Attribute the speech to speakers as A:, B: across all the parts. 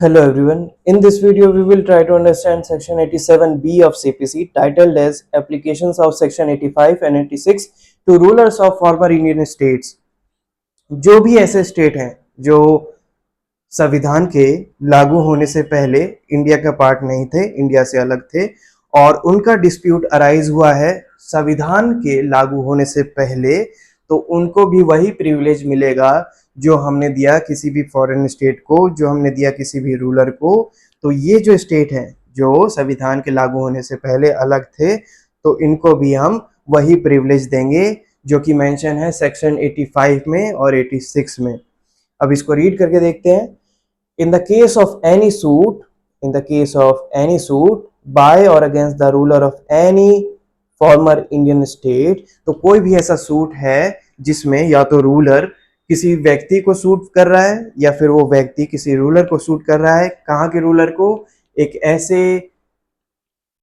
A: Hello everyone. In this video, we will try to understand Section 87B of CPC titled as Applications of Section 85 and 86 to Rulers of Former Indian States. जो भी ऐसे state हैं जो संविधान के लागू होने से पहले इंडिया का पार्ट नहीं थे, इंडिया से अलग थे और उनका डिस्प्यूट अराइज हुआ है संविधान के लागू होने से पहले, तो उनको भी वही प्रिविलेज मिलेगा जो हमने दिया किसी भी फॉरेन स्टेट को, जो हमने दिया किसी भी रूलर को। तो ये जो स्टेट हैं जो संविधान के लागू होने से पहले अलग थे, तो इनको भी हम वही प्रिविलेज देंगे जो कि मेंशन है सेक्शन 85 में और 86 में। अब इसको रीड करके देखते हैं। In the case of any suit by or against the ruler of any former Indian state, तो कोई भी ऐसा सूट है जिसमें या तो रूलर किसी व्यक्ति को सूट कर रहा है या फिर वो व्यक्ति किसी रूलर को सूट कर रहा है। कहाँ के रूलर को? एक ऐसे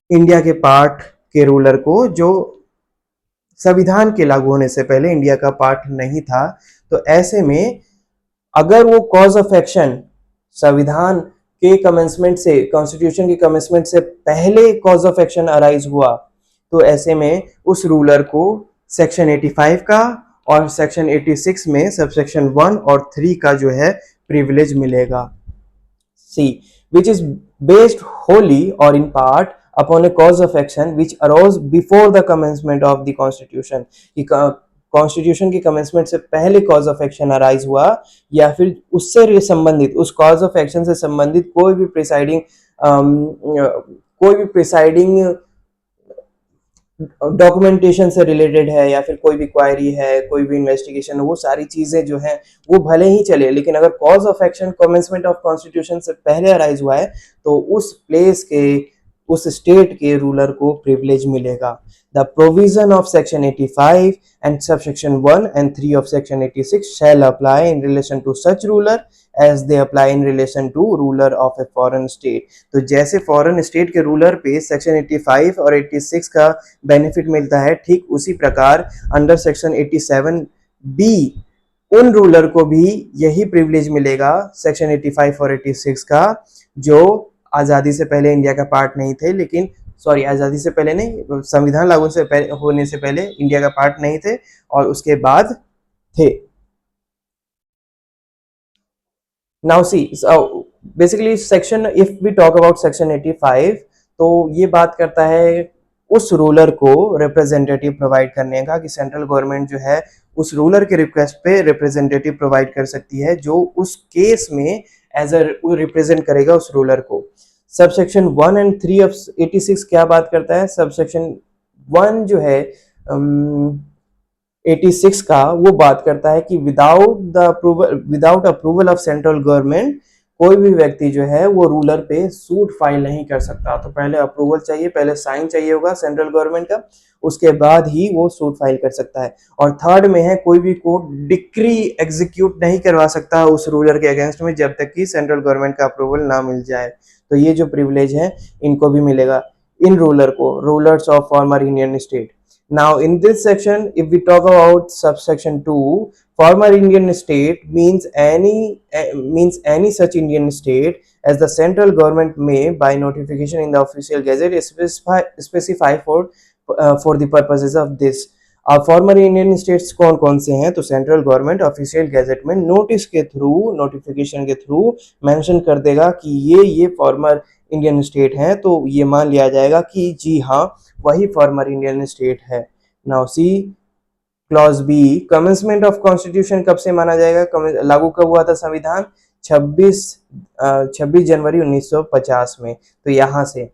A: इंडिया के पार्ट के रूलर को जो संविधान के लागू होने से पहले इंडिया का पार्ट नहीं था। तो ऐसे में अगर वो कॉज ऑफ एक्शन संविधान के कमेंसमेंट से, कॉन्स्टिट्यूशन के कमेंसमेंट से पहले कॉज ऑफ एक्शन अराइज हुआ, तो ऐसे में उस रूलर को सेक्शन 85 का और सेक्शन 86 में सबसेक्शन 1 और 3 का जो है प्रिविलेज मिलेगा। See which is based wholly और in part upon a cause of action which arose before the commencement of the constitution. Constitution के कमेंसमेंट से पहले कॉज ऑफ एक्शन अराइज हुआ या फिर उससे संबंधित, उस कॉज ऑफ एक्शन से संबंधित कोई भी प्रिसाइडिंग डॉक्यूमेंटेशन से रिलेटेड है या फिर कोई भी क्वायरी है, कोई भी इन्वेस्टिगेशन, वो सारी चीजें जो हैं वो भले ही चले, लेकिन अगर cause of action commencement of constitution से पहले अराइज हुआ है तो उस प्लेस के, उस स्टेट के रूलर को प्रिविलेज मिलेगा। The provision of section 85 and subsection 1 and 3 of section 86 shall apply in relation to such ruler as they apply in relation to ruler of a foreign state। तो जैसे foreign state के ruler पे section 85 और 86 का benefit मिलता है, ठीक उसी प्रकार अंडर सेक्शन 87B उन रूलर को भी यही प्रिविलेज मिलेगा सेक्शन 85 और 86 का, जो आज़ादी से पहले इंडिया का पार्ट नहीं थे, लेकिन आज़ादी से पहले नहीं, संविधान लागू से होने से पहले इंडिया का पार्ट नहीं थे और उसके बाद थे। Now see basically section, if we talk about section 85, तो ये बात करता है उस रूलर को रिप्रेजेंटेटिव प्रोवाइड करने का, कि सेंट्रल गवर्नमेंट जो है उस रूलर के रिक्वेस्ट पे रिप्रेजेंटेटिव प्रोवाइड कर सकती है जो उस केस में एज अ रिप्रेजेंट करेगा उस रूलर को। सबसेक्शन 1 एंड 3 ऑफ 86 क्या बात करता है? सबसेक्शन 1 जो है 86 का, वो बात करता है कि without approval of central government कोई भी व्यक्ति जो है वो रूलर पे सूट फाइल नहीं कर सकता। तो पहले अप्रूवल चाहिए, पहले साइन चाहिए होगा सेंट्रल गवर्नमेंट का, उसके बाद ही वो सूट फाइल कर सकता है। और थर्ड में है कोई भी कोर्ट डिक्री एग्जीक्यूट नहीं करवा सकता उस रूलर के अगेंस्ट में जब तक कि सेंट्रल गवर्नमेंट का अप्रूवल ना मिल जाए। तो ये जो प्रिविलेज है इनको भी मिलेगा इन रूलर को, rulers of former Indian state. Now in this section, if we talk about subsection 2, former Indian state means any such Indian state as the central government may by notification in the official gazette specify for the purposes of this। अब former Indian states कौन कौन से हैं? तो central government official gazette में notice के through, notification के through mention कर देगा कि ये फॉर्मर इंडियन स्टेट है, तो ये मान लिया जाएगा कि जी हाँ वही फॉर्मर इंडियन स्टेट है। Now see clause B, commencement of constitution कब से माना जाएगा? लागू कब हुआ था संविधान? 26 जनवरी 1950 में। तो यहाँ से,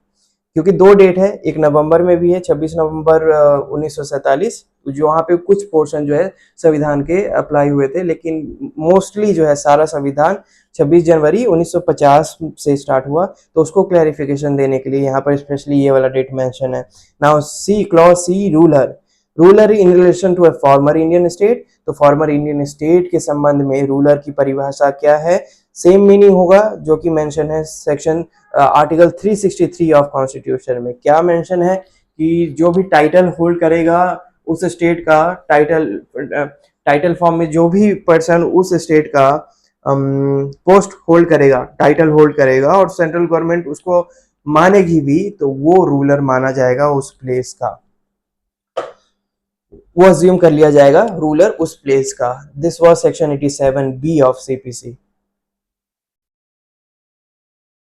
A: क्योंकि दो डेट है, एक नवंबर में भी है 26 नवंबर 1947, जो वहाँ पे कुछ पोर्शन जो है संविधान के अप्लाई हुए थे, लेकिन मोस्टली जो है सारा संविधान 26 जनवरी 1950 से स्टार्ट हुआ। तो उसको क्लैरिफिकेशन देने के लिए यहाँ पर स्पेशली ये वाला डेट मेंशन है। Now see, clause C, ruler in relation to a former Indian state. तो फॉर्मर इंडियन स्टेट के संबंध में रूलर की परिभाषा क्या है? सेम मीनिंग होगा जो कि मेंशन है सेक्शन आर्टिकल 363 ऑफ कॉन्स्टिट्यूशन में। क्या मेंशन है? कि जो भी टाइटल होल्ड करेगा उस स्टेट का, टाइटल फॉर्म में जो भी पर्सन उस स्टेट का पोस्ट होल्ड करेगा, टाइटल होल्ड करेगा और सेंट्रल गवर्नमेंट उसको मानेगी भी, तो वो रूलर माना जाएगा उस प्लेस का, वो अज्यूम कर लिया जाएगा रूलर उस प्लेस का। This was section 87 B of CPC.